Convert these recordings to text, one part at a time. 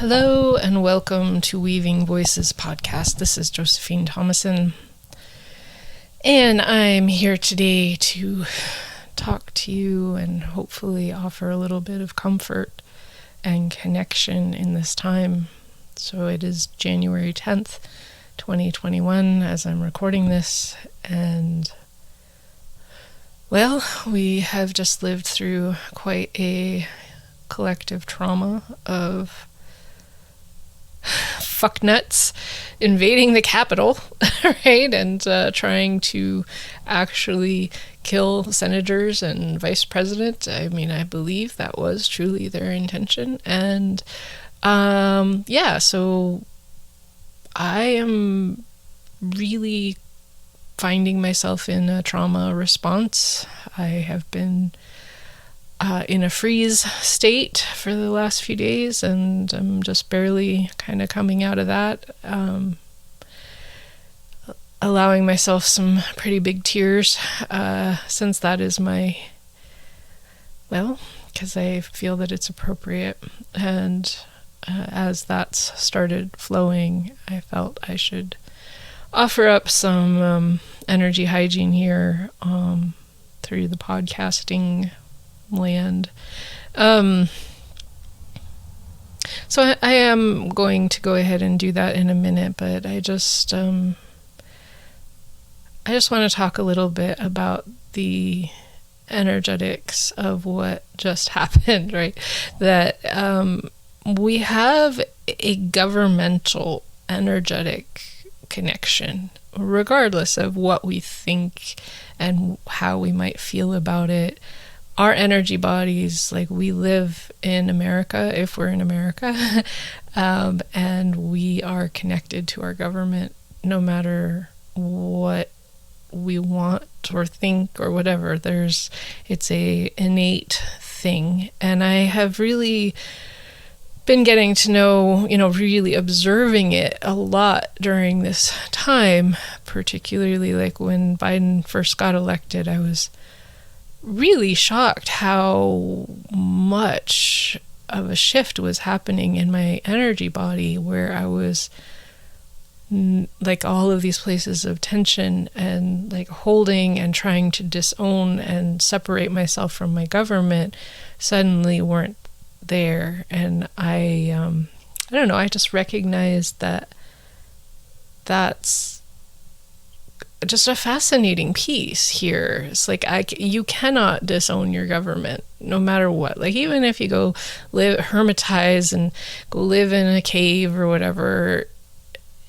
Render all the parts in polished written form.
Hello and welcome to Weaving Voices podcast. This is Josephine Thomason, and I'm here today to talk to you and hopefully offer a little bit of comfort and connection in this time. So it is January 10th, 2021 as I'm recording this, and well, we have just lived through quite a collective trauma of fucknuts invading the Capitol, right? And trying to actually kill senators and vice president. I mean, I believe that was truly their intention. And so I am really finding myself in a trauma response. I have been in a freeze state for the last few days, and I'm just barely kind of coming out of that, allowing myself some pretty big tears, since that is because I feel that it's appropriate, and as that's started flowing, I felt I should offer up some energy hygiene here through the podcasting land. So I am going to go ahead and do that in a minute, but I just want to talk a little bit about the energetics of what just happened, right? That we have a governmental energetic connection, regardless of what we think and how we might feel about it. Our energy bodies, like, we live in America, if we're in America, and we are connected to our government no matter what we want or think or whatever. It's a innate thing. And I have really been getting to know, really observing it a lot during this time, particularly like when Biden first got elected. I was really shocked how much of a shift was happening in my energy body, where I was like all of these places of tension and like holding and trying to disown and separate myself from my government suddenly weren't there. And I don't know, I just recognized that that's just a fascinating piece here. It's like you cannot disown your government no matter what. Like, even if you go hermitize and go live in a cave or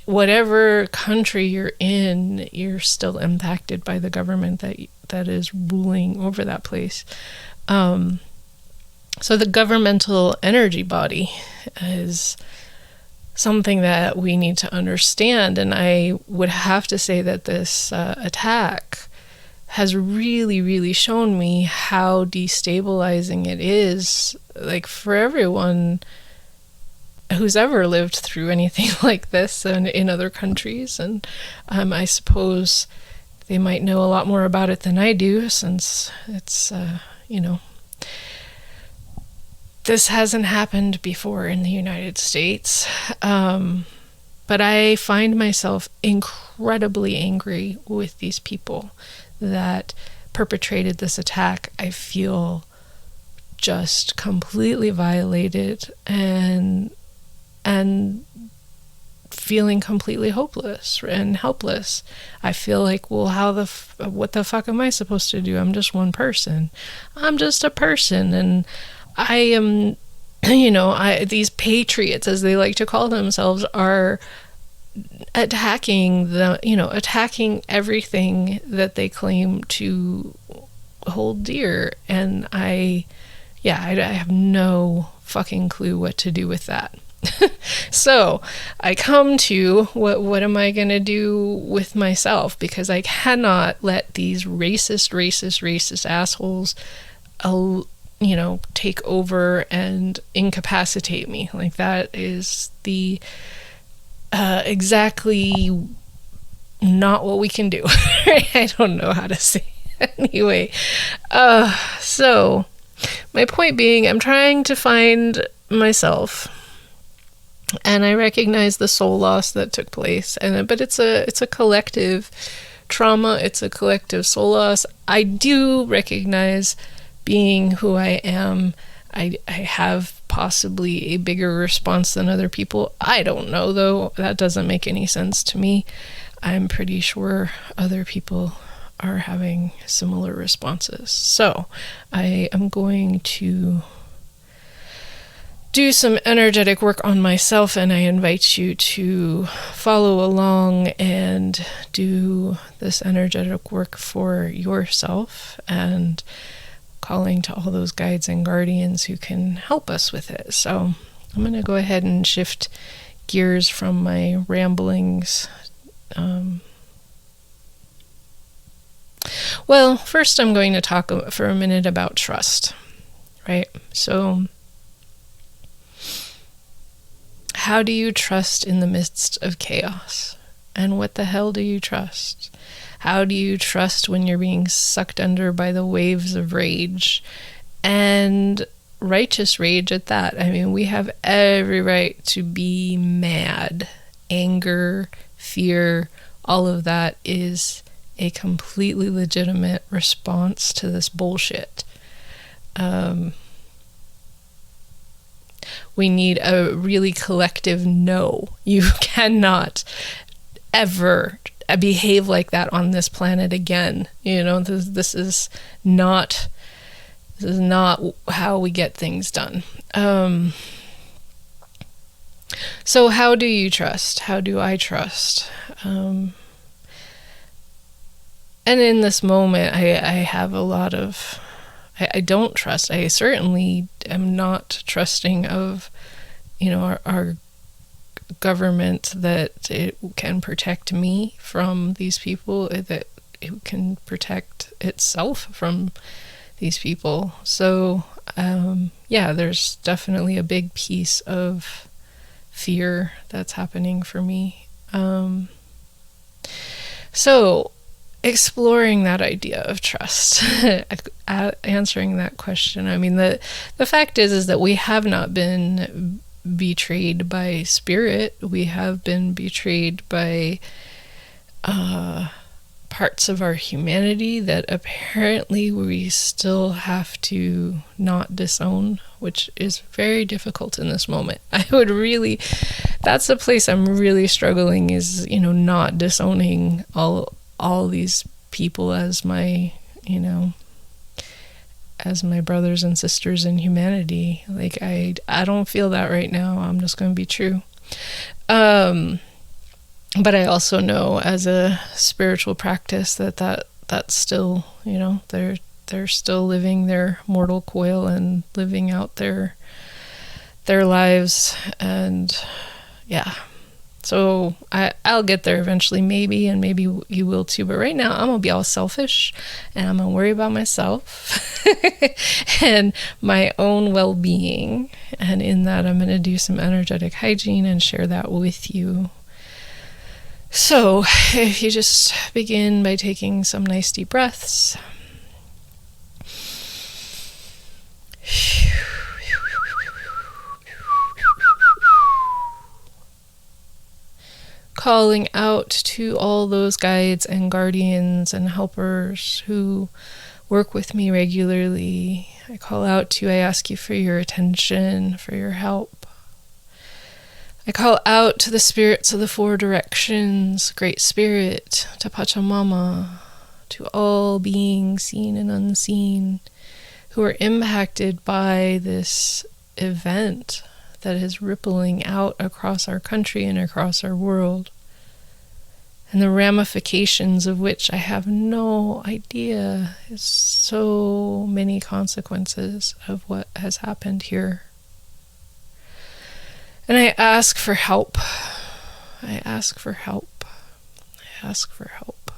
whatever country you're in, you're still impacted by the government that is ruling over that place. So the governmental energy body is something that we need to understand, and I would have to say that this attack has really, really shown me how destabilizing it is, like, for everyone who's ever lived through anything like this and in other countries. And I suppose they might know a lot more about it than I do, since it's this hasn't happened before in the United States. But I find myself incredibly angry with these people that perpetrated this attack. I feel just completely violated and feeling completely hopeless and helpless. I feel like, well, what the fuck am I supposed to do? I'm just one person. I'm just a person, and I am, these patriots, as they like to call themselves, are attacking everything that they claim to hold dear. And I have no fucking clue what to do with that. So I come to what am I going to do with myself? Because I cannot let these racist assholes take over and incapacitate me. Like, that is the exactly not what we can do. I don't know how to say it. Anyway, so my point being, I'm trying to find myself And I recognize the soul loss that took place, but it's a collective trauma. It's a collective soul loss. I do recognize, being who I am, I have possibly a bigger response than other people. I don't know, though. That doesn't make any sense to me. I'm pretty sure other people are having similar responses. So I am going to do some energetic work on myself, and I invite you to follow along and do this energetic work for yourself, and calling to all those guides and guardians who can help us with it. So I'm going to go ahead and shift gears from my ramblings. Well, first I'm going to talk for a minute about trust, right? So how do you trust in the midst of chaos? And what the hell do you trust? How do you trust when you're being sucked under by the waves of rage? And righteous rage at that. I mean, we have every right to be mad. Anger, fear, all of that is a completely legitimate response to this bullshit. We need a really collective no. You cannot ever behave like that on this planet again. You know, this is not how we get things done. So how do you trust? How do I trust? And in this moment, I have a lot of... I don't trust. I certainly am not trusting of, our government, that it can protect me from these people, that it can protect itself from these people. So, there's definitely a big piece of fear that's happening for me. So exploring that idea of trust, answering that question. I mean, the fact is that we have not been betrayed by spirit. We have been betrayed by parts of our humanity that apparently we still have to not disown, which is very difficult in this moment. That's the place I'm really struggling, is, not disowning all these people as my, as my brothers and sisters in humanity. Like, I don't feel that right now. I'm just going to be true. But I also know, as a spiritual practice, that's still, they're still living their mortal coil and living out their lives. And yeah. So I'll get there eventually, maybe, and maybe you will too. But right now, I'm going to be all selfish, and I'm going to worry about myself and my own well-being. And in that, I'm going to do some energetic hygiene and share that with you. So if you just begin by taking some nice deep breaths. Calling out to all those guides and guardians and helpers who work with me regularly. I call out to you, I ask you for your attention, for your help. I call out to the spirits of the four directions, Great Spirit, to Pachamama, to all beings seen and unseen who are impacted by this event that is rippling out across our country and across our world, and the ramifications of which I have no idea. Is so many consequences of what has happened here. And I ask for help. I ask for help. I ask for help.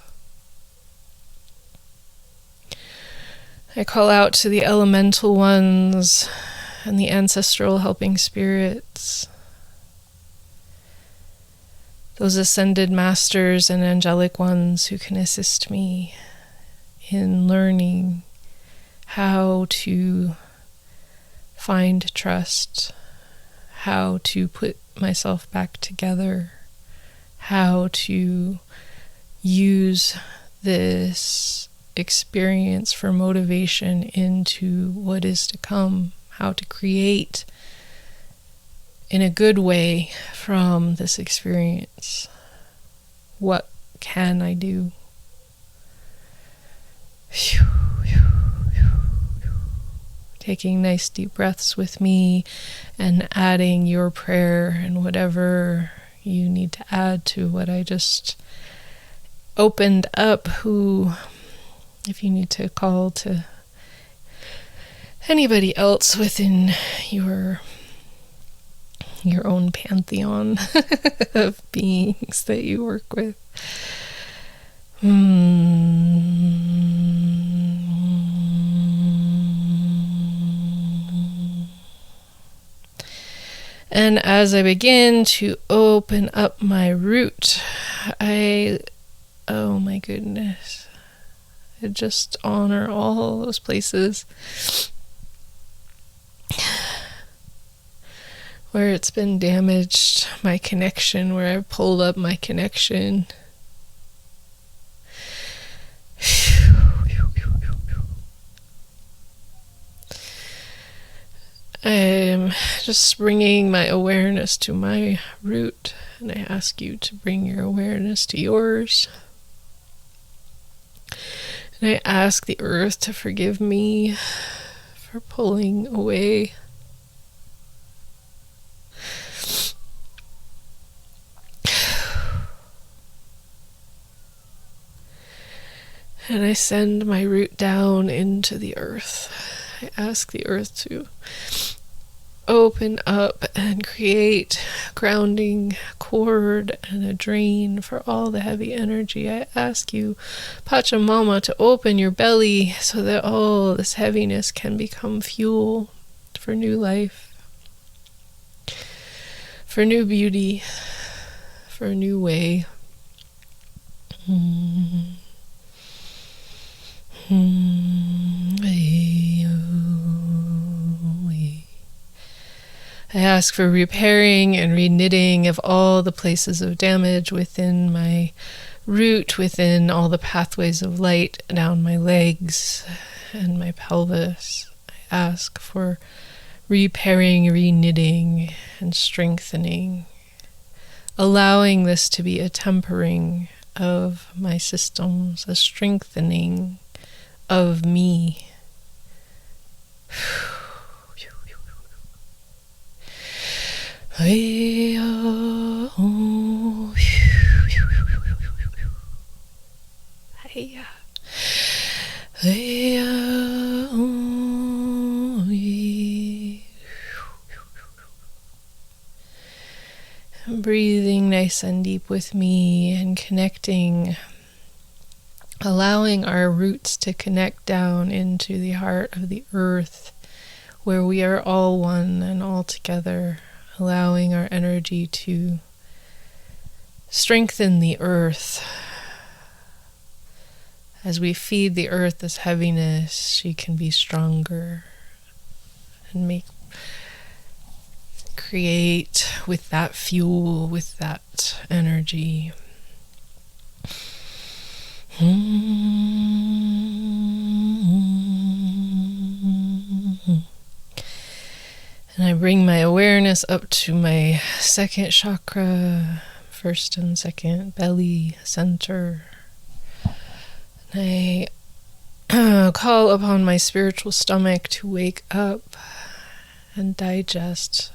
I call out to the elemental ones and the ancestral helping spirits, those ascended masters and angelic ones who can assist me in learning how to find trust, how to put myself back together, how to use this experience for motivation into what is to come, how to create in a good way from this experience. What can I do? Taking nice deep breaths with me and adding your prayer and whatever you need to add to what I just opened up. If you need to call to anybody else within your own pantheon of beings that you work with. And as I begin to open up my root, oh my goodness, I just honor all those places where it's been damaged, my connection, where I've pulled up my connection. I'm just bringing my awareness to my root, and I ask you to bring your awareness to yours. And I ask the earth to forgive me for pulling away. And I send my root down into the earth. I ask the earth to open up and create a grounding cord and a drain for all the heavy energy. I ask you, Pachamama, to open your belly so that all this heaviness can become fuel for new life, for new beauty, for a new way. I ask for repairing and reknitting of all the places of damage within my root, within all the pathways of light down my legs and my pelvis. I ask for repairing, reknitting, and strengthening, allowing this to be a tempering of my systems, a strengthening of me. Breathing nice and deep with me and connecting, allowing our roots to connect down into the heart of the earth, where we are all one and all together, allowing our energy to strengthen the earth. As we feed the earth this heaviness, she can be stronger and create with that fuel, with that energy. And I bring my awareness up to my second chakra, first and second belly center. And I call upon my spiritual stomach to wake up and digest.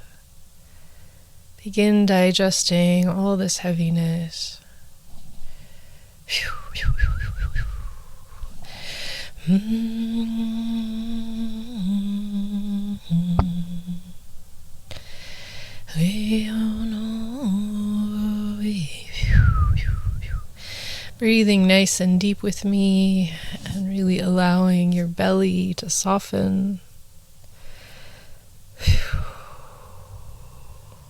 Begin digesting all this heaviness. Breathing nice and deep with me and really allowing your belly to soften.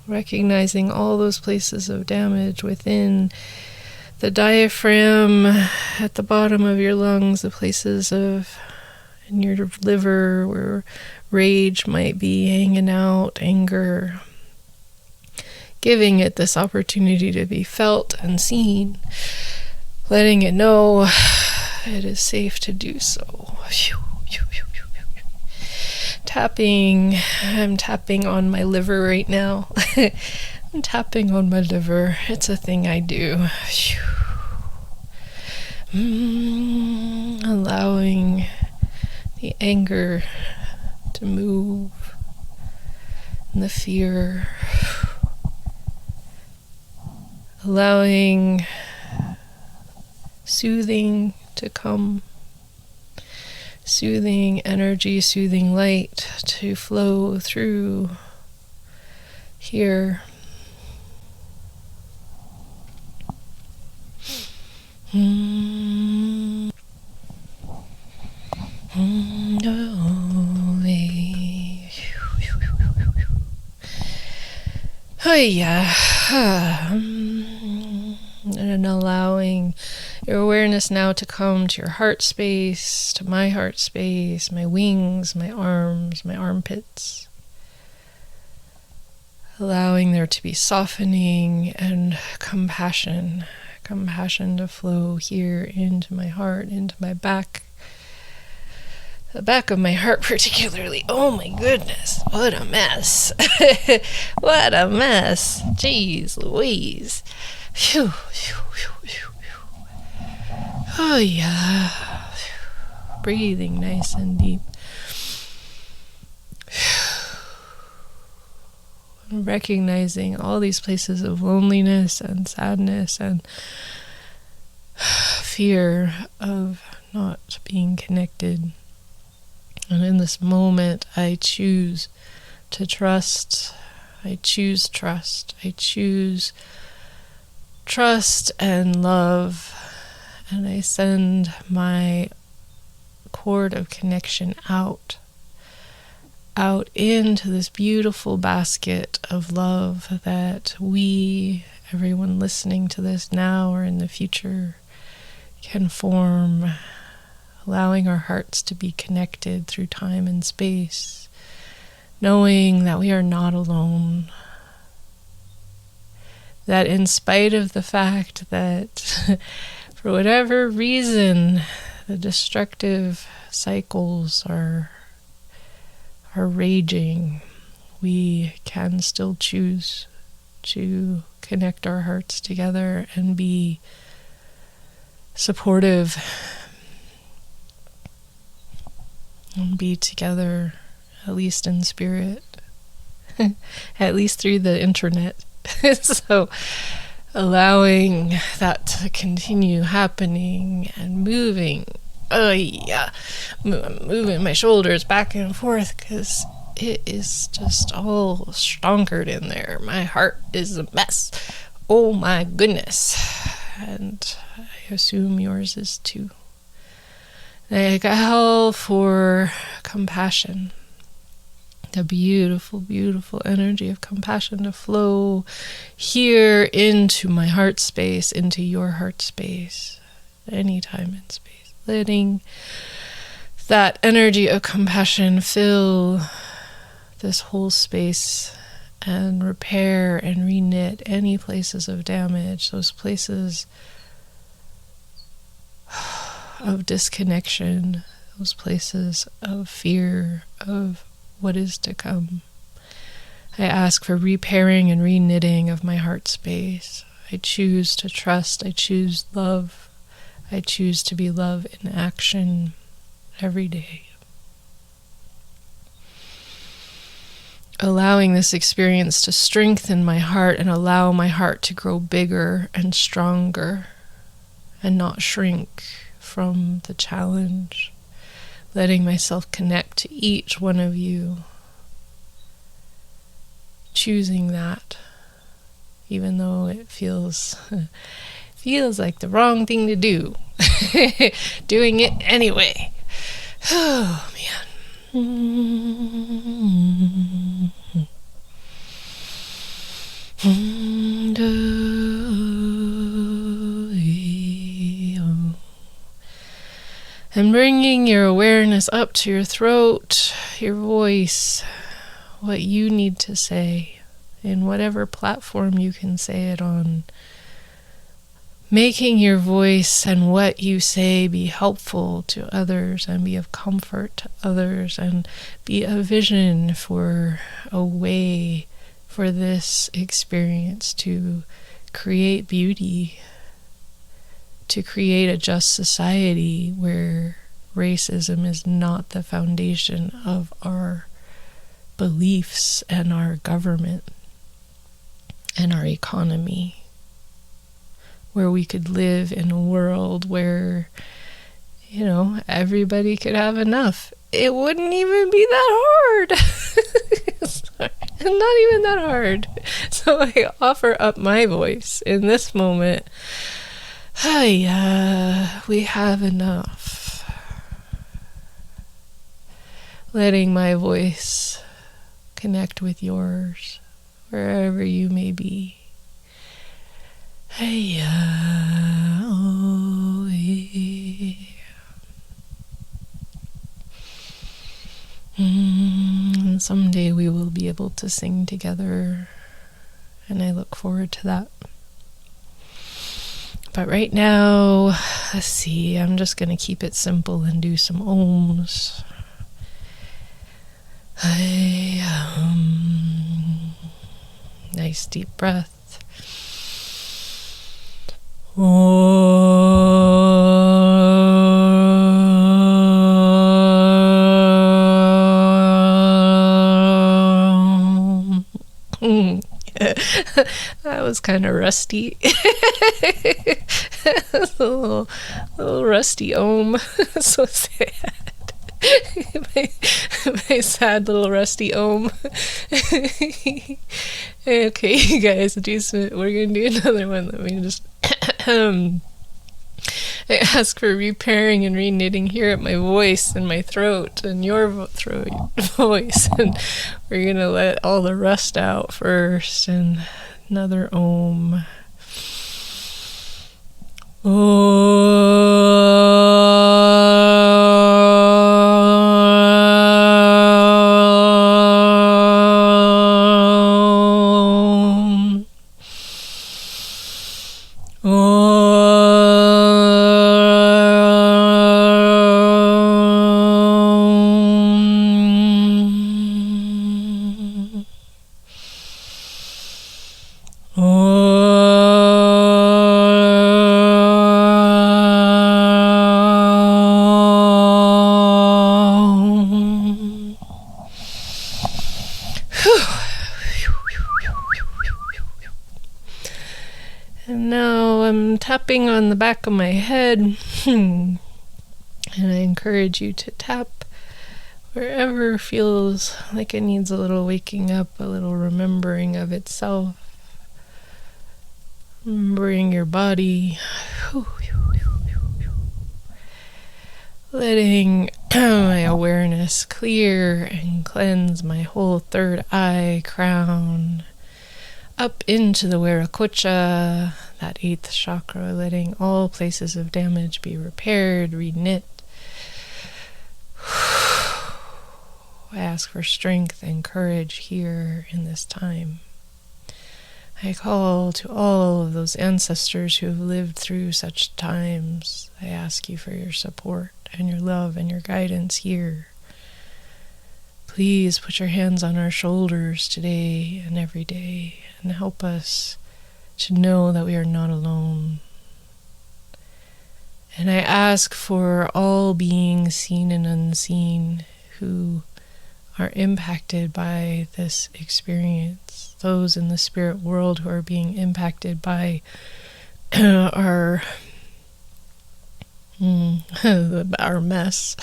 Recognizing all those places of damage within the diaphragm, at the bottom of your lungs, the places in your liver where rage might be hanging out, anger. giving it this opportunity to be felt and seen, letting it know it is safe to do so. I'm tapping on my liver right now. I'm tapping on my liver. It's a thing I do. Allowing the anger to move, and the fear. Allowing soothing to come. Soothing energy, soothing light to flow through here. Oh yeah. And allowing your awareness now to come to your heart space, to my heart space, my wings, my arms, my armpits. Allowing there to be softening and compassion. Compassion to flow here into my heart, into my back. The back of my heart particularly. Oh my goodness, what a mess. What a mess. Jeez Louise. Phew, phew, phew, phew, phew. Oh yeah. Breathing nice and deep. Recognizing all these places of loneliness and sadness and fear of not being connected. And in this moment, I choose to trust. I choose trust. I choose trust and love. And I send my cord of connection out into this beautiful basket of love that we, everyone listening to this now or in the future, can form, allowing our hearts to be connected through time and space, knowing that we are not alone, that in spite of the fact that for whatever reason the destructive cycles are raging, we can still choose to connect our hearts together and be supportive and be together, at least in spirit, at least through the internet. So allowing that to continue happening and moving. Oh yeah, I'm moving my shoulders back and forth because it is just all stonkered in there. My heart is a mess. Oh my goodness. And I assume yours is too. I allow for compassion, the beautiful, beautiful energy of compassion to flow here into my heart space, into your heart space, anytime in space. Letting that energy of compassion fill this whole space and repair and reknit any places of damage, those places of disconnection, those places of fear of what is to come. I ask for repairing and reknitting of my heart space. I choose to trust. I choose love. I choose to be love in action every day. Allowing this experience to strengthen my heart and allow my heart to grow bigger and stronger and not shrink from the challenge. Letting myself connect to each one of you. Choosing that, even though it feels like the wrong thing to do. Doing it anyway. Oh, man. And bringing your awareness up to your throat, your voice, what you need to say, in whatever platform you can say it on, making your voice and what you say be helpful to others and be of comfort to others and be a vision for a way for this experience to create beauty, to create a just society where racism is not the foundation of our beliefs and our government and our economy, where we could live in a world where, everybody could have enough. It wouldn't even be that hard. Not even that hard. So I offer up my voice in this moment. We have enough. Letting my voice connect with yours, wherever you may be. And someday we will be able to sing together, and I look forward to that. But right now, let's see, I'm just going to keep it simple and do some ohms. Nice deep breath. That was kind of rusty. A little rusty ohm. So sad. my sad little rusty ohm. Okay, you guys, we're gonna do another one. Let me just I ask for repairing and reknitting here at my voice and my throat and your voice, and we're gonna let all the rust out first. And another ohm. And now I'm tapping on the back of my head, and I encourage you to tap wherever feels like it needs a little waking up, a little remembering of itself, remembering your body, letting my awareness clear and cleanse my whole third eye, crown, up into the Viracocha, that 8th chakra, letting all places of damage be repaired, reknit. I ask for strength and courage here in this time. I call to all of those ancestors who have lived through such times. I ask you for your support and your love and your guidance here. Please put your hands on our shoulders today and every day and help us to know that we are not alone. And I ask for all beings seen and unseen who are impacted by this experience, those in the spirit world who are being impacted by our mess.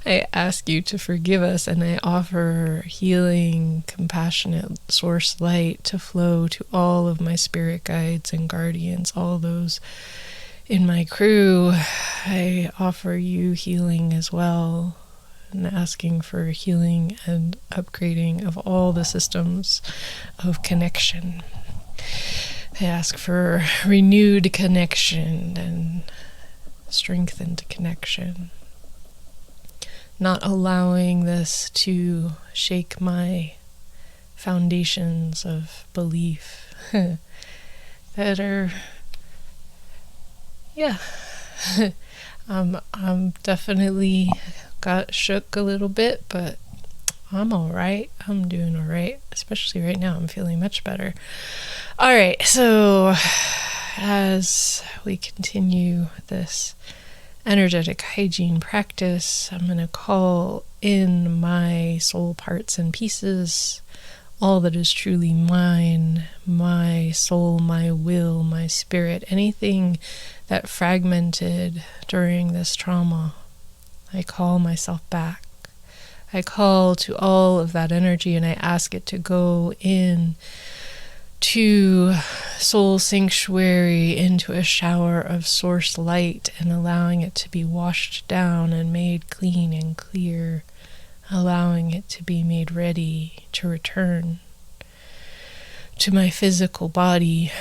I ask you to forgive us, and I offer healing, compassionate source light to flow to all of my spirit guides and guardians, all those in my crew. I offer you healing as well, and asking for healing and upgrading of all the systems of connection. I ask for renewed connection and strengthened connection, not allowing this to shake my foundations of belief that are, yeah. I'm definitely got shook a little bit, but I'm all right. I'm doing all right, especially right now. I'm feeling much better. All right, so as we continue this energetic hygiene practice, I'm going to call in my soul parts and pieces, all that is truly mine, my soul, my will, my spirit, anything that fragmented during this trauma. I call myself back. I call to all of that energy and I ask it to go in to soul sanctuary, into a shower of source light, and allowing it to be washed down and made clean and clear, allowing it to be made ready to return to my physical body,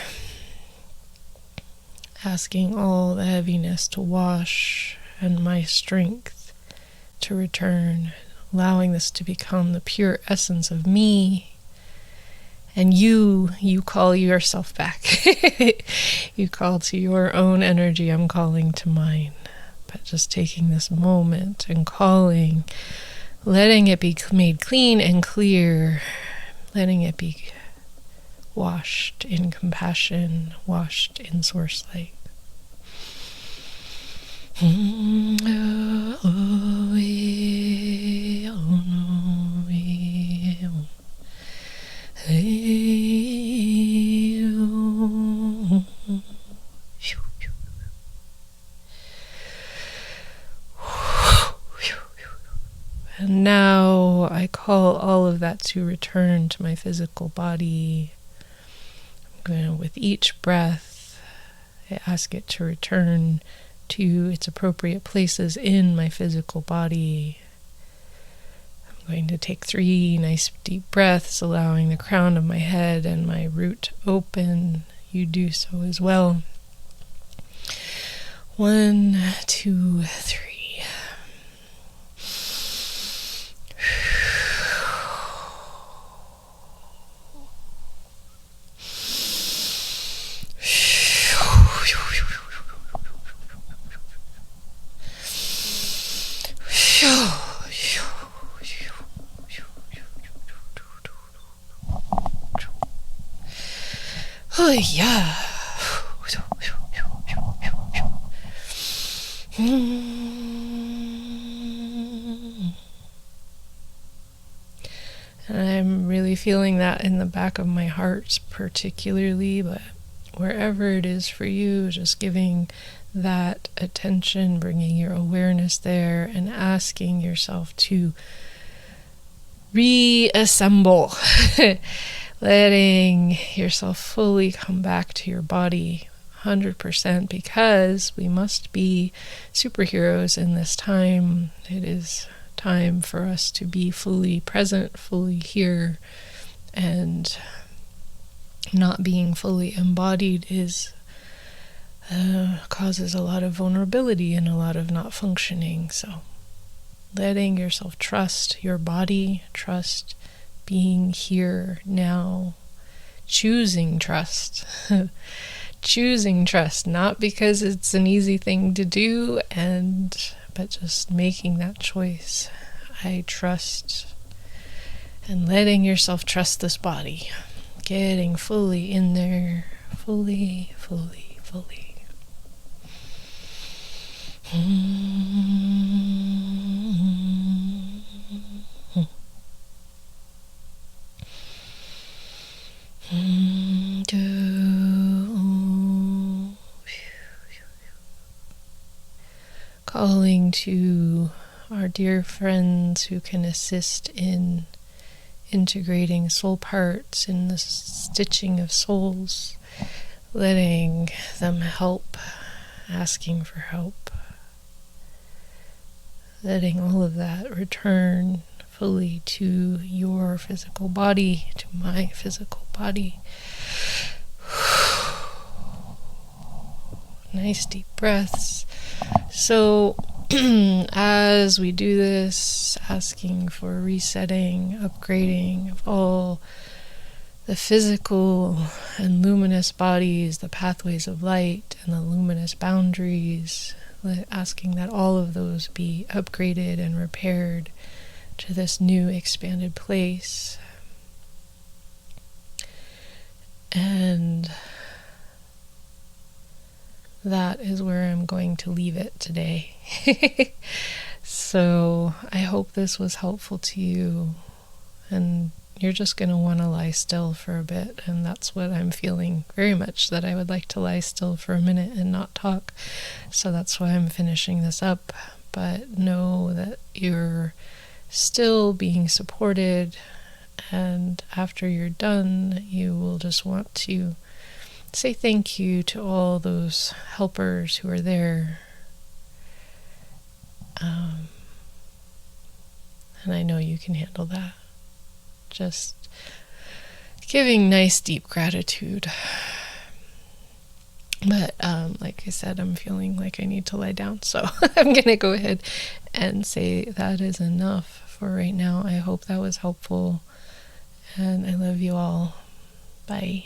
asking all the heaviness to wash and my strength to return, allowing this to become the pure essence of me. And you call yourself back. You call to your own energy. I'm calling to mine. But just taking this moment and calling, letting it be made clean and clear, letting it be washed in compassion, washed in source light. And now I call all of that to return to my physical body. I'm going to, with each breath, I ask it to return to its appropriate places in my physical body. I'm going to take 3 nice deep breaths, allowing the crown of my head and my root open. You do so as well. 1, 2, 3. Oh yeah. And I'm really feeling that in the back of my heart particularly, but wherever it is for you, just giving that attention, bringing your awareness there and asking yourself to reassemble, letting yourself fully come back to your body 100%, because we must be superheroes in this time. It is time for us to be fully present, fully here, and not being fully embodied is causes a lot of vulnerability and a lot of not functioning. So letting yourself trust your body, trust being here now, choosing trust. Choosing trust, not because it's an easy thing to do, but just making that choice. I trust, and letting yourself trust this body, getting fully in there, fully. Calling to our dear friends who can assist in integrating soul parts in the stitching of souls, letting them help, asking for help, letting all of that return fully to your physical body, to my physical body. Nice deep breaths. So as we do this, asking for resetting, upgrading of all the physical and luminous bodies, the pathways of light and the luminous boundaries, asking that all of those be upgraded and repaired to this new expanded place. And that is where I'm going to leave it today. So I hope this was helpful to you, and you're just going to want to lie still for a bit, and that's what I'm feeling very much, that I would like to lie still for a minute and not talk. So that's why I'm finishing this up. But know that you're still being supported, and after you're done, you will just want to say thank you to all those helpers who are there. And I know you can handle that. Just giving nice deep gratitude. But like I said, I'm feeling like I need to lie down, so I'm gonna go ahead and say that is enough for right now. I hope that was helpful, and I love you all. Bye.